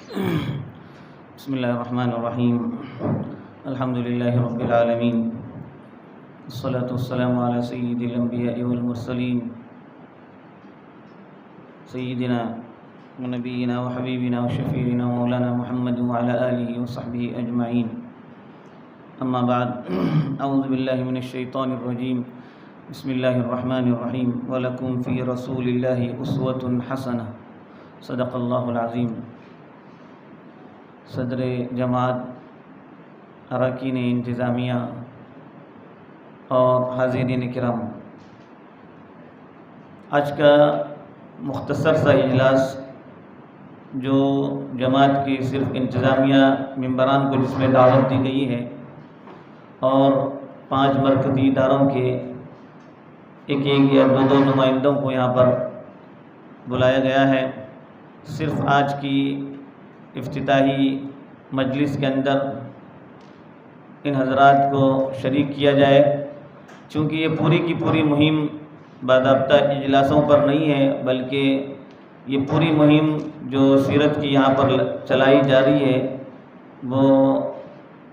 بسم الله الرحمن الرحيم. الحمد لله رب العالمين، والصلاة والسلام على سيد الأنبياء والمرسلين، سيدنا ونبينا وحبيبنا وشفيعنا ومولانا محمد وعلى آله وصحبه أجمعين. أما بعد، أعوذ بالله من الشيطان الرجيم. بسم الله الرحمن الرحيم. ولكم في رسول الله أسوة حسنة. صدق اللہ العظیم. صدر جماعت، اراکین انتظامیہ اور حاضرین کرام، آج کا مختصر سا اجلاس جو جماعت کی صرف انتظامیہ ممبران کو جس میں دعوت دی گئی ہے اور 5 مرکزی اداروں کے ایک یا دو نمائندوں کو یہاں پر بلایا گیا ہے، صرف آج کی افتتاحی مجلس کے اندر ان حضرات کو شریک کیا جائے. چونکہ یہ پوری کی پوری مہم باضابطہ اجلاسوں پر نہیں ہے، بلکہ یہ پوری مہم جو سیرت کی یہاں پر چلائی جا رہی ہے وہ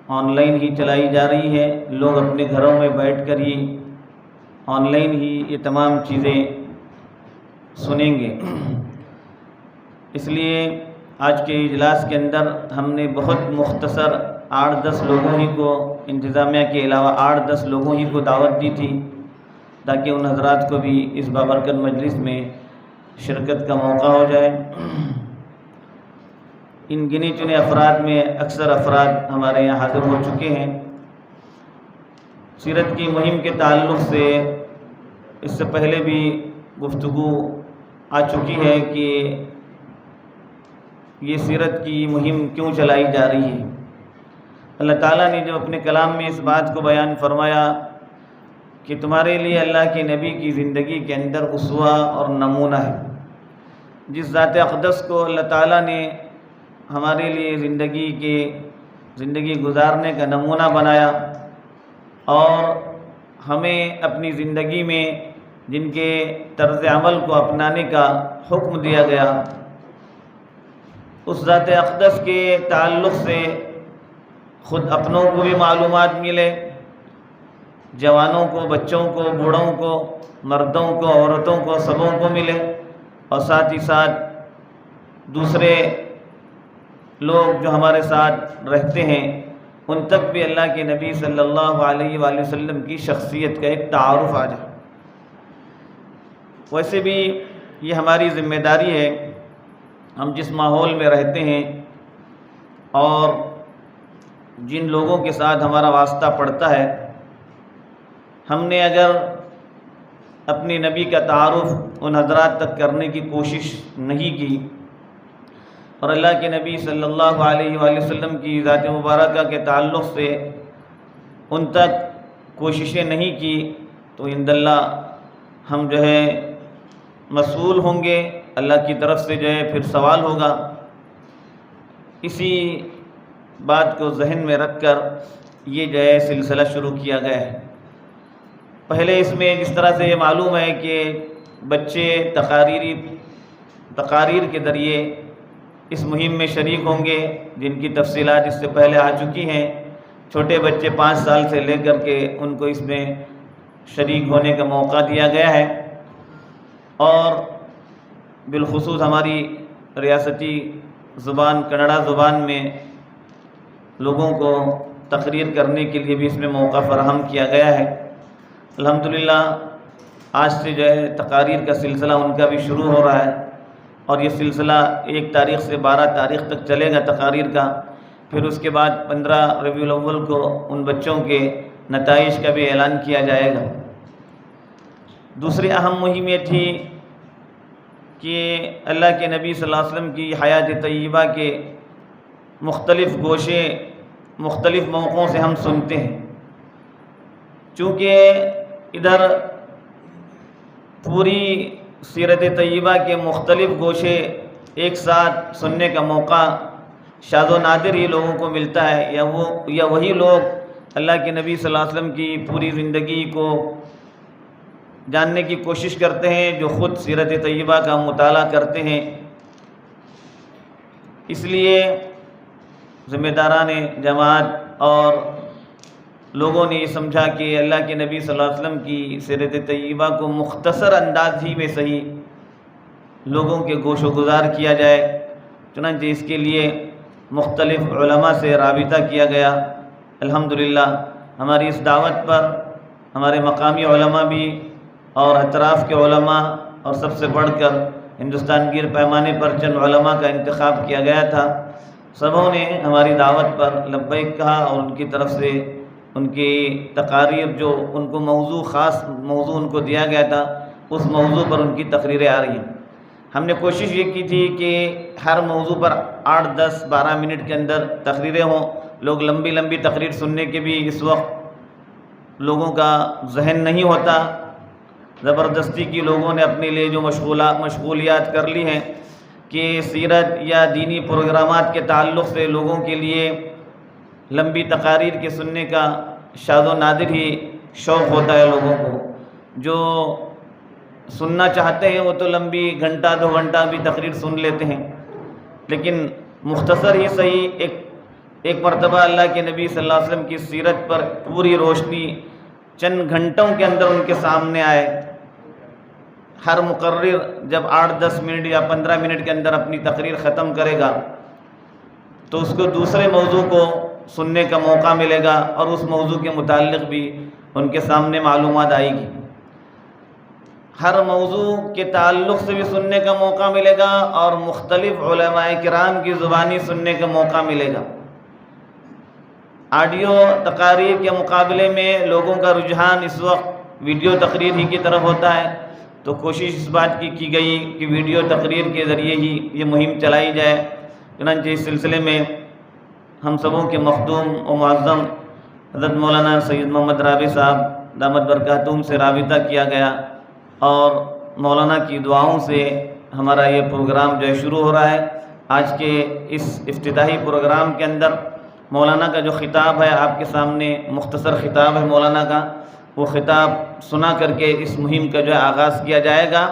آن لائن ہی چلائی جا رہی ہے. لوگ اپنے گھروں میں بیٹھ کر ہی آن لائن ہی یہ تمام چیزیں سنیں گے. اس لیے آج کے اجلاس کے اندر ہم نے بہت مختصر 8-10 لوگوں ہی کو، انتظامیہ کے علاوہ 8-10 لوگوں ہی کو دعوت دی تھی تاکہ ان حضرات کو بھی اس بابرکت مجلس میں شرکت کا موقع ہو جائے. ان گنے چنے افراد میں اکثر افراد ہمارے یہاں حاضر ہو چکے ہیں. سیرت کی مہم کے تعلق سے اس سے پہلے بھی گفتگو آ چکی ہے کہ یہ سیرت کی مہم کیوں چلائی جا رہی ہے. اللہ تعالیٰ نے جب اپنے کلام میں اس بات کو بیان فرمایا کہ تمہارے لیے اللہ کے نبی کی زندگی کے اندر اسوہ اور نمونہ ہے. جس ذات اقدس کو اللہ تعالیٰ نے ہمارے لیے زندگی گزارنے کا نمونہ بنایا اور ہمیں اپنی زندگی میں جن کے طرز عمل کو اپنانے کا حکم دیا گیا، اس ذات اقدس کے تعلق سے خود اپنوں کو بھی معلومات ملے، جوانوں کو، بچوں کو، بوڑھوں کو، مردوں کو، عورتوں کو، سبوں کو ملے، اور ساتھ ہی ساتھ دوسرے لوگ جو ہمارے ساتھ رہتے ہیں ان تک بھی اللہ کے نبی صلی اللہ علیہ وآلہ وسلم کی شخصیت کا ایک تعارف آ جائے. ویسے بھی یہ ہماری ذمہ داری ہے. ہم جس ماحول میں رہتے ہیں اور جن لوگوں کے ساتھ ہمارا واسطہ پڑتا ہے، ہم نے اگر اپنے نبی کا تعارف ان حضرات تک کرنے کی کوشش نہیں کی اور اللہ کے نبی صلی اللہ علیہ وآلہ وسلم کی ذات مبارکہ کے تعلق سے ان تک کوششیں نہیں کی تو عند اللہ ہم جو ہے مسئول ہوں گے. اللہ کی طرف سے جو ہے پھر سوال ہوگا. اسی بات کو ذہن میں رکھ کر یہ جو ہے سلسلہ شروع کیا گیا ہے. پہلے اس میں جس طرح سے یہ معلوم ہے کہ بچے تقاریر کے ذریعے اس مہم میں شریک ہوں گے، جن کی تفصیلات اس سے پہلے آ چکی ہیں. چھوٹے بچے 5 سال سے لے کر کے ان کو اس میں شریک ہونے کا موقع دیا گیا ہے. اور بالخصوص ہماری ریاستی زبان کنڑا زبان میں لوگوں کو تقریر کرنے کے لیے بھی اس میں موقع فراہم کیا گیا ہے. الحمدللہ آج سے جو ہے تقاریر کا سلسلہ ان کا بھی شروع ہو رہا ہے اور یہ سلسلہ 1 تاریخ سے 12 تاریخ تک چلے گا تقاریر کا. پھر اس کے بعد 15 ربیع الاول کو ان بچوں کے نتائج کا بھی اعلان کیا جائے گا. دوسری اہم مہم یہ تھی کہ اللہ کے نبی صلی اللہ علیہ وسلم کی حیات طیبہ کے مختلف گوشے مختلف موقعوں سے ہم سنتے ہیں. چونکہ ادھر پوری سیرت طیبہ کے مختلف گوشے ایک ساتھ سننے کا موقع شاذ و نادر ہی لوگوں کو ملتا ہے، یا وہی لوگ اللہ کے نبی صلی اللہ علیہ وسلم کی پوری زندگی کو جاننے کی کوشش کرتے ہیں جو خود سیرت طیبہ کا مطالعہ کرتے ہیں. اس لیے ذمہ داران جماعت اور لوگوں نے یہ سمجھا کہ اللہ کے نبی صلی اللہ علیہ وسلم کی سیرت طیبہ کو مختصر انداز ہی میں صحیح لوگوں کے گوش و گزار کیا جائے۔ چنانچہ اس کے لیے مختلف علماء سے رابطہ کیا گیا۔ الحمدللہ ہماری اس دعوت پر ہمارے مقامی علماء بھی اور اطراف کے علماء اور سب سے بڑھ کر ہندوستان گیر پیمانے پر چند علماء کا انتخاب کیا گیا تھا۔ سبوں نے ہماری دعوت پر لبیک کہا اور ان کی طرف سے ان کی تقاریر جو ان کو خاص موضوع ان کو دیا گیا تھا اس موضوع پر ان کی تقریریں آ رہی ہیں۔ ہم نے کوشش یہ کی تھی کہ ہر موضوع پر 8 10 12 منٹ کے اندر تقریریں ہوں۔ لوگ لمبی لمبی تقریر سننے کے بھی اس وقت لوگوں کا ذہن نہیں ہوتا، زبردستی کی لوگوں نے اپنے لیے جو مشغولیات کر لی ہیں کہ سیرت یا دینی پروگرامات کے تعلق سے لوگوں کے لیے لمبی تقاریر کے سننے کا شاذ و نادر ہی شوق ہوتا ہے۔ لوگوں کو جو سننا چاہتے ہیں وہ تو لمبی گھنٹہ 2 گھنٹہ بھی تقریر سن لیتے ہیں، لیکن مختصر ہی صحیح ایک مرتبہ اللہ کے نبی صلی اللہ علیہ وسلم کی سیرت پر پوری روشنی چند گھنٹوں کے اندر ان کے سامنے آئے۔ ہر مقرر جب 8 10 منٹ یا 15 منٹ کے اندر اپنی تقریر ختم کرے گا تو اس کو دوسرے موضوع کو سننے کا موقع ملے گا اور اس موضوع کے متعلق بھی ان کے سامنے معلومات آئے گی۔ ہر موضوع کے تعلق سے بھی سننے کا موقع ملے گا اور مختلف علماء کرام کی زبانی سننے کا موقع ملے گا۔ آڈیو تقاریر کے مقابلے میں لوگوں کا رجحان اس وقت ویڈیو تقریر ہی کی طرف ہوتا ہے، تو کوشش اس بات کی گئی کہ ویڈیو تقریر کے ذریعے ہی یہ مہم چلائی جائے۔ چنانچہ اس سلسلے میں ہم سبوں کے مخدوم و معظم حضرت مولانا سید محمد رابع صاحب دامت برکاتہم سے رابطہ کیا گیا اور مولانا کی دعاؤں سے ہمارا یہ پروگرام جو ہے شروع ہو رہا ہے۔ آج کے اس افتتاحی پروگرام کے اندر مولانا کا جو خطاب ہے آپ کے سامنے مختصر خطاب ہے مولانا کا، وہ خطاب سنا کر کے اس مہم کا جو ہے آغاز کیا جائے گا،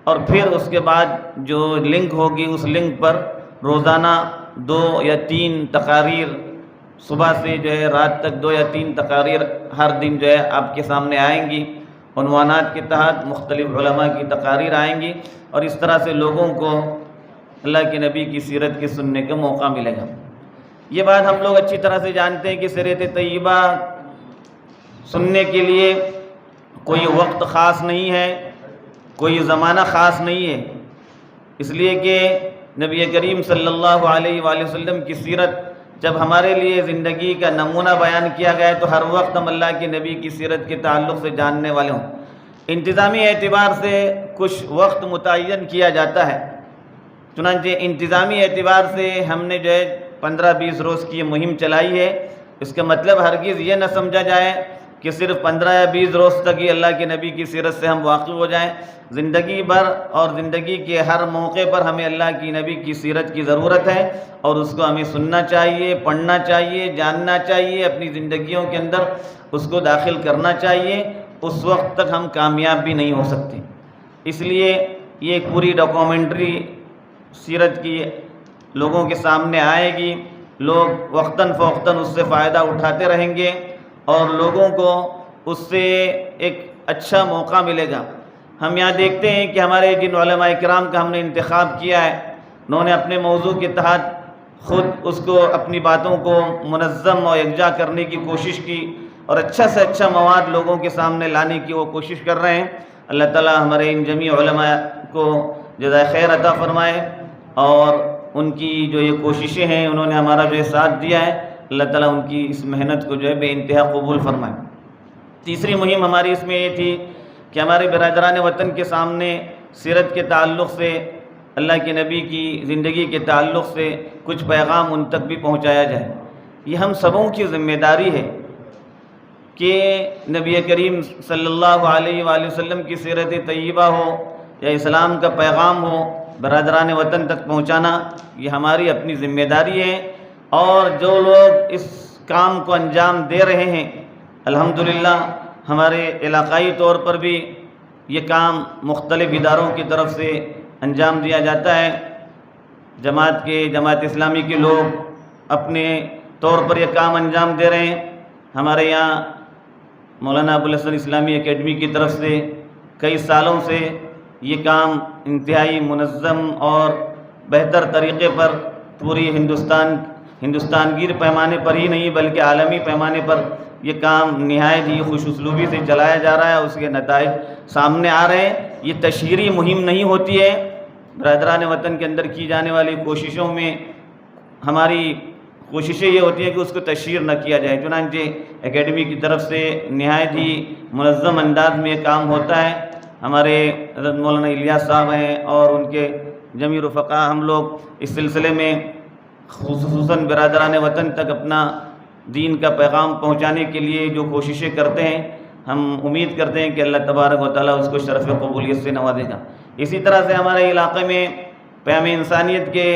اور پھر اس کے بعد جو لنک ہوگی اس لنک پر روزانہ 2 یا 3 تقاریر، صبح سے جو ہے رات تک 2 یا 3 تقاریر ہر دن جو ہے آپ کے سامنے آئیں گی۔ عنوانات کے تحت مختلف علماء کی تقاریر آئیں گی اور اس طرح سے لوگوں کو اللہ کے نبی کی سیرت کے سننے کا موقع ملے گا۔ یہ بات ہم لوگ اچھی طرح سے جانتے ہیں کہ سیرت طیبہ سننے کے لیے کوئی وقت خاص نہیں ہے، کوئی زمانہ خاص نہیں ہے، اس لیے کہ نبی کریم صلی اللہ علیہ وآلہ وسلم کی سیرت جب ہمارے لیے زندگی کا نمونہ بیان کیا گیا ہے تو ہر وقت ہم اللہ کے نبی کی سیرت کے تعلق سے جاننے والے ہوں۔ انتظامی اعتبار سے کچھ وقت متعین کیا جاتا ہے، چنانچہ انتظامی اعتبار سے ہم نے جو ہے 15-20 روز کی یہ مہم چلائی ہے۔ اس کا مطلب ہرگز یہ نہ سمجھا جائے کہ صرف 15 یا 20 روز تک ہی اللہ کے نبی کی سیرت سے ہم واقف ہو جائیں۔ زندگی بھر اور زندگی کے ہر موقع پر ہمیں اللہ کی نبی کی سیرت کی ضرورت ہے اور اس کو ہمیں سننا چاہیے، پڑھنا چاہیے، جاننا چاہیے، اپنی زندگیوں کے اندر اس کو داخل کرنا چاہیے۔ اس وقت تک ہم کامیاب بھی نہیں ہو سکتے۔ اس لیے یہ ایک پوری ڈاکومنٹری سیرت کی لوگوں کے سامنے آئے گی، لوگ وقتاً فوقتاً اس سے فائدہ اٹھاتے رہیں گے اور لوگوں کو اس سے ایک اچھا موقع ملے گا۔ ہم یہاں دیکھتے ہیں کہ ہمارے جن علماء کرام کا ہم نے انتخاب کیا ہے، انہوں نے اپنے موضوع کے تحت خود اس کو اپنی باتوں کو منظم اور یکجا کرنے کی کوشش کی اور اچھا سے اچھا مواد لوگوں کے سامنے لانے کی وہ کوشش کر رہے ہیں۔ اللہ تعالیٰ ہمارے ان جمیع علماء کو جزائے خیر عطا فرمائے اور ان کی جو یہ کوششیں ہیں انہوں نے ہمارا جو ساتھ دیا ہے، اللہ تعالیٰ ان کی اس محنت کو جو ہے بے انتہا قبول فرمائے۔ تیسری مہم ہماری اس میں یہ تھی کہ ہمارے برادران وطن کے سامنے سیرت کے تعلق سے، اللہ کے نبی کی زندگی کے تعلق سے کچھ پیغام ان تک بھی پہنچایا جائے۔ یہ ہم سبوں کی ذمہ داری ہے کہ نبی کریم صلی اللہ علیہ وآلہ وسلم کی سیرت طیبہ ہو یا اسلام کا پیغام ہو، برادران وطن تک پہنچانا یہ ہماری اپنی ذمہ داری ہے۔ اور جو لوگ اس کام کو انجام دے رہے ہیں، الحمدللہ ہمارے علاقائی طور پر بھی یہ کام مختلف اداروں کی طرف سے انجام دیا جاتا ہے۔ جماعت اسلامی کے لوگ اپنے طور پر یہ کام انجام دے رہے ہیں۔ ہمارے یہاں مولانا ابوالحسن اسلامی اکیڈمی کی طرف سے کئی سالوں سے یہ کام انتہائی منظم اور بہتر طریقے پر پوری ہندوستان گیر پیمانے پر ہی نہیں بلکہ عالمی پیمانے پر یہ کام نہایت ہی خوش اسلوبی سے چلایا جا رہا ہے، اس کے نتائج سامنے آ رہے ہیں۔ یہ تشہیری مہم نہیں ہوتی ہے، برادران وطن کے اندر کی جانے والی کوششوں میں ہماری کوششیں یہ ہوتی ہیں کہ اس کو تشہیر نہ کیا جائے، چنانچہ اکیڈمی کی طرف سے نہایت ہی منظم انداز میں یہ کام ہوتا ہے۔ ہمارے حضرت مولانا الیاس صاحب ہیں اور ان کے جمیع رفقا، ہم لوگ اس سلسلے میں خصوصاً برادران وطن تک اپنا دین کا پیغام پہنچانے کے لیے جو کوششیں کرتے ہیں، ہم امید کرتے ہیں کہ اللہ تبارک و تعالیٰ اس کو شرف قبولیت سے نوازے گا۔ اسی طرح سے ہمارے علاقے میں پیام انسانیت کے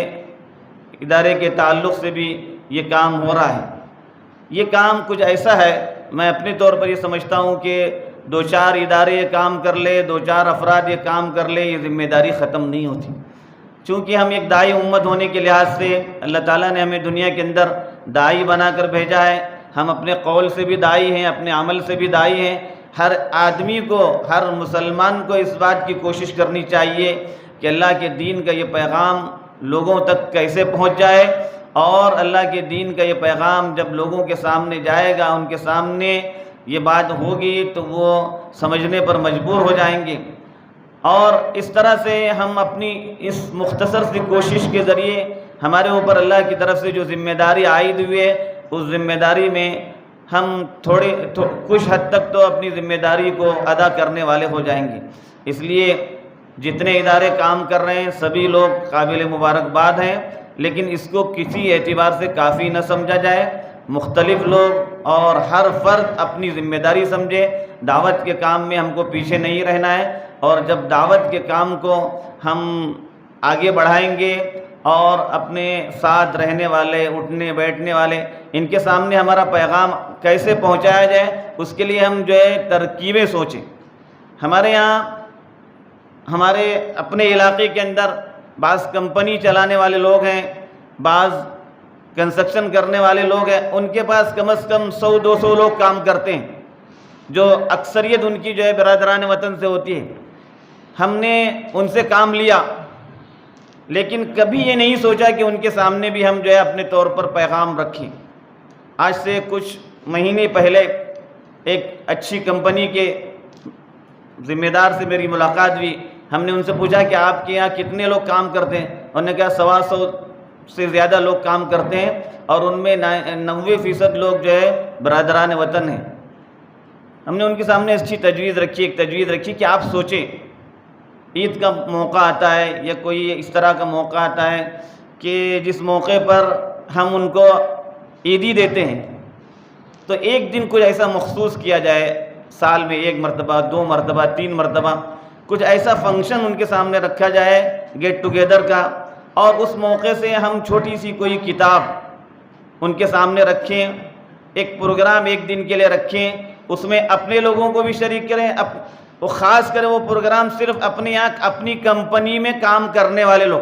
ادارے کے تعلق سے بھی یہ کام ہو رہا ہے۔ یہ کام کچھ ایسا ہے، میں اپنے طور پر یہ سمجھتا ہوں کہ 2-4 ادارے یہ کام کر لے، 2-4 افراد یہ کام کر لے، یہ ذمہ داری ختم نہیں ہوتی۔ چونکہ ہم ایک داعی امت ہونے کے لحاظ سے اللہ تعالیٰ نے ہمیں دنیا کے اندر داعی بنا کر بھیجا ہے۔ ہم اپنے قول سے بھی داعی ہیں، اپنے عمل سے بھی داعی ہیں۔ ہر آدمی کو، ہر مسلمان کو اس بات کی کوشش کرنی چاہیے کہ اللہ کے دین کا یہ پیغام لوگوں تک کیسے پہنچ جائے، اور اللہ کے دین کا یہ پیغام جب لوگوں کے سامنے جائے گا، ان کے سامنے یہ بات ہوگی تو وہ سمجھنے پر مجبور ہو جائیں گے۔ اور اس طرح سے ہم اپنی اس مختصر سی کوشش کے ذریعے ہمارے اوپر اللہ کی طرف سے جو ذمہ داری عائد ہوئی ہے، اس ذمہ داری میں ہم کچھ حد تک تو اپنی ذمہ داری کو ادا کرنے والے ہو جائیں گے۔ اس لیے جتنے ادارے کام کر رہے ہیں سبھی لوگ قابل مبارکباد ہیں، لیکن اس کو کسی اعتبار سے کافی نہ سمجھا جائے۔ مختلف لوگ اور ہر فرد اپنی ذمہ داری سمجھے۔ دعوت کے کام میں ہم کو پیچھے نہیں رہنا ہے، اور جب دعوت کے کام کو ہم آگے بڑھائیں گے اور اپنے ساتھ رہنے والے، اٹھنے بیٹھنے والے، ان کے سامنے ہمارا پیغام کیسے پہنچایا جائے، اس کے لیے ہم جو ہے ترکیبیں سوچیں۔ ہمارے یہاں ہمارے اپنے علاقے کے اندر بعض کمپنی چلانے والے لوگ ہیں، بعض کنسٹرکشن کرنے والے لوگ ہیں، ان کے پاس کم از کم 100-200 لوگ کام کرتے ہیں، جو اکثریت ان کی جو ہے برادران وطن سے ہوتی ہے۔ ہم نے ان سے کام لیا، لیکن کبھی یہ نہیں سوچا کہ ان کے سامنے بھی ہم جو ہے اپنے طور پر پیغام رکھیں۔ آج سے کچھ مہینے پہلے ایک اچھی کمپنی کے ذمہ دار سے میری ملاقات ہوئی۔ ہم نے ان سے پوچھا کہ آپ کے یہاں کتنے لوگ کام کرتے ہیں؟ انہوں نے کہا 125 سے زیادہ لوگ کام کرتے ہیں، اور ان میں 90% لوگ جو ہے برادران وطن ہیں۔ ہم نے ان کے سامنے ایک تجویز رکھی کہ آپ سوچیں، عید کا موقع آتا ہے یا کوئی اس طرح کا موقع آتا ہے کہ جس موقع پر ہم ان کو عیدی دیتے ہیں، تو ایک دن کچھ ایسا مخصوص کیا جائے، سال میں 1 مرتبہ، 2 مرتبہ، 3 مرتبہ کچھ ایسا فنکشن ان کے سامنے رکھا جائے گیٹ ٹوگیدر کا، اور اس موقع سے ہم چھوٹی سی کوئی کتاب ان کے سامنے رکھیں، ایک پروگرام ایک دن کے لیے رکھیں، اس میں اپنے لوگوں کو بھی شریک کریں، وہ خاص کریں وہ پروگرام صرف اپنی کمپنی میں کام کرنے والے لوگ،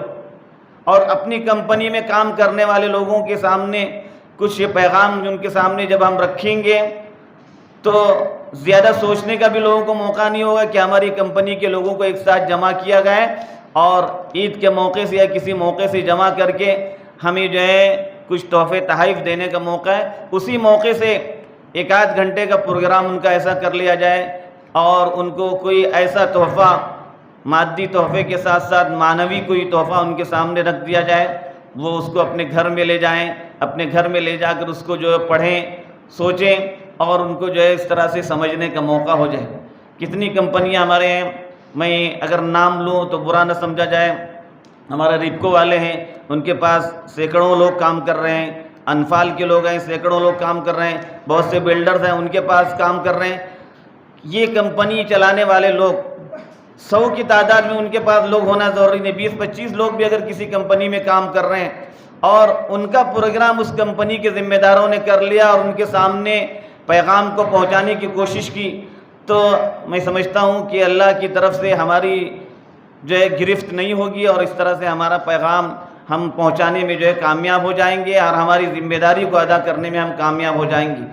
اور اپنی کمپنی میں کام کرنے والے لوگوں کے سامنے کچھ یہ پیغام ان کے سامنے جب ہم رکھیں گے تو زیادہ سوچنے کا بھی لوگوں کو موقع نہیں ہوگا کہ ہماری کمپنی کے لوگوں کو ایک ساتھ جمع کیا گیا ہے، اور عید کے موقع سے یا کسی موقع سے جمع کر کے ہمیں جو ہے کچھ تحفے تحائف دینے کا موقع ہے۔ اسی موقع سے 1-8 گھنٹے کا پروگرام ان کا ایسا کر لیا جائے، اور ان کو کوئی ایسا تحفہ، مادی تحفے کے ساتھ ساتھ معنوی کوئی تحفہ ان کے سامنے رکھ دیا جائے، وہ اس کو اپنے گھر میں لے جائیں، اپنے گھر میں لے جا کر اس کو جو ہے پڑھیں، سوچیں، اور ان کو جو ہے اس طرح سے سمجھنے کا موقع ہو جائے۔ کتنی کمپنیاں ہمارے ہیں، میں اگر نام لوں تو برا نہ سمجھا جائے، ہمارا ریپکو والے ہیں، ان کے پاس سینکڑوں لوگ کام کر رہے ہیں، انفال کے لوگ ہیں، سینکڑوں لوگ کام کر رہے ہیں، بہت سے بلڈرز ہیں، ان کے پاس کام کر رہے ہیں۔ یہ کمپنی چلانے والے لوگ 100 کی تعداد میں ان کے پاس لوگ ہونا ضروری نہیں، 20-25 لوگ بھی اگر کسی کمپنی میں کام کر رہے ہیں اور ان کا پروگرام اس کمپنی کے ذمہ داروں نے کر لیا اور ان کے سامنے پیغام کو پہنچانے کی کوشش کی، تو میں سمجھتا ہوں کہ اللہ کی طرف سے ہماری جو ہے گرفت نہیں ہوگی، اور اس طرح سے ہمارا پیغام ہم پہنچانے میں جو ہے کامیاب ہو جائیں گے اور ہماری ذمہ داری کو ادا کرنے میں ہم کامیاب ہو جائیں گے۔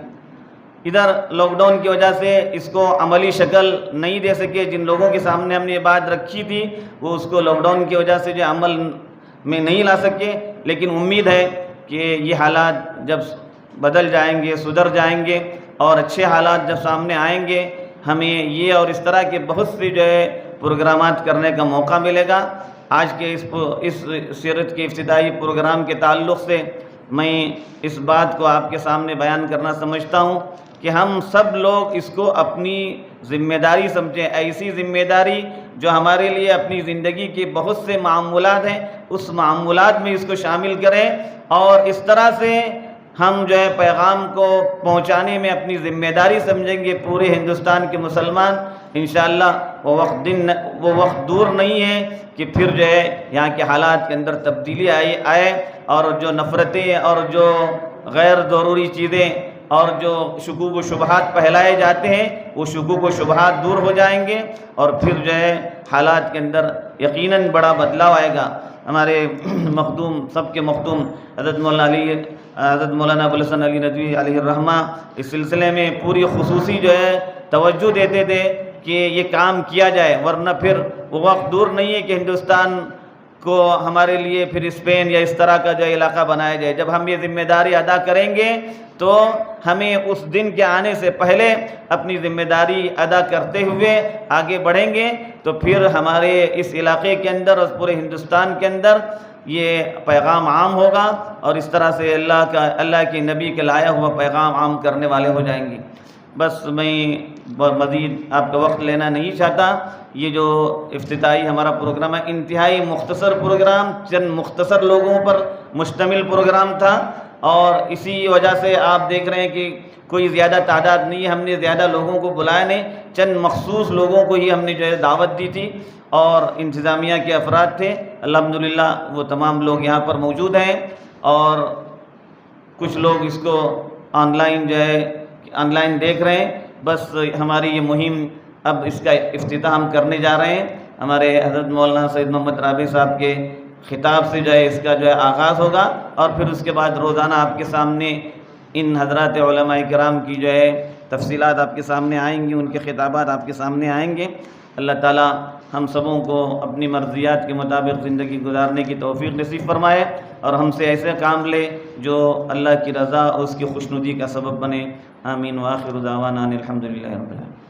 ادھر لاک ڈاؤن کی وجہ سے اس کو عملی شکل نہیں دے سکے، جن لوگوں کے سامنے ہم نے یہ بات رکھی تھی وہ اس کو لاک ڈاؤن کی وجہ سے جو عمل میں نہیں لا سکے، لیکن امید ہے کہ یہ حالات جب بدل جائیں گے، سدھر جائیں گے اور اچھے حالات جب سامنے آئیں گے، ہمیں یہ اور اس طرح کے بہت سے جو ہے پروگرامات کرنے کا موقع ملے گا۔ آج کے اس سیرت کے افتتاحی پروگرام کے تعلق سے میں اس بات کو آپ کے سامنے بیان کرنا سمجھتا ہوں کہ ہم سب لوگ اس کو اپنی ذمہ داری سمجھیں، ایسی ذمہ داری جو ہمارے لیے اپنی زندگی کے بہت سے معمولات ہیں اس معمولات میں اس کو شامل کریں، اور اس طرح سے ہم جو ہے پیغام کو پہنچانے میں اپنی ذمہ داری سمجھیں گے پورے ہندوستان کے مسلمان۔ انشاءاللہ وہ وقت دور نہیں ہے کہ پھر جو ہے یہاں کے حالات کے اندر تبدیلی آئے اور جو نفرتیں اور جو غیر ضروری چیزیں اور جو شکوک و شبہات پھیلائے جاتے ہیں وہ شکوک و شبہات دور ہو جائیں گے، اور پھر جو ہے حالات کے اندر یقیناً بڑا بدلاؤ آئے گا۔ ہمارے مخدوم سب کے مخدوم حضرت مولانا ابو الحسن علی ندوی علیہ الرحمہ اس سلسلے میں پوری خصوصی جو ہے توجہ دیتے تھے کہ یہ کام کیا جائے، ورنہ پھر وہ وقت دور نہیں ہے کہ ہندوستان کو ہمارے لیے پھر اسپین یا اس طرح کا جو علاقہ بنایا جائے۔ جب ہم یہ ذمہ داری ادا کریں گے تو ہمیں اس دن کے آنے سے پہلے اپنی ذمہ داری ادا کرتے ہوئے آگے بڑھیں گے تو پھر ہمارے اس علاقے کے اندر اور پورے ہندوستان کے اندر یہ پیغام عام ہوگا، اور اس طرح سے اللہ کے نبی کے لایا ہوا پیغام عام کرنے والے ہو جائیں گے۔ بس میں مزید آپ کا وقت لینا نہیں چاہتا۔ یہ جو افتتاحی ہمارا پروگرام ہے انتہائی مختصر پروگرام، چند مختصر لوگوں پر مشتمل پروگرام تھا، اور اسی وجہ سے آپ دیکھ رہے ہیں کہ کوئی زیادہ تعداد نہیں ہے، ہم نے زیادہ لوگوں کو بلایا نہیں، چند مخصوص لوگوں کو ہی ہم نے جو ہے دعوت دی تھی، اور انتظامیہ کے افراد تھے، الحمدللہ وہ تمام لوگ یہاں پر موجود ہیں، اور کچھ لوگ اس کو آن لائن دیکھ رہے ہیں۔ بس ہماری یہ مہم اب اس کا افتتاح ہم کرنے جا رہے ہیں، ہمارے حضرت مولانا سید محمد رابع صاحب کے خطاب سے جو ہے اس کا جو ہے آغاز ہوگا، اور پھر اس کے بعد روزانہ آپ کے سامنے ان حضرات علماء کرام کی جو ہے تفصیلات آپ کے سامنے آئیں گی، ان کے خطابات آپ کے سامنے آئیں گے۔ اللہ تعالی ہم سبوں کو اپنی مرضیات کے مطابق زندگی گزارنے کی توفیق نصیب فرمائے، اور ہم سے ایسے کام لے جو اللہ کی رضا اور اس کی خوشنودی کا سبب بنے۔ آمین۔ وآخر دعوانا الحمدللہ رب العالمین۔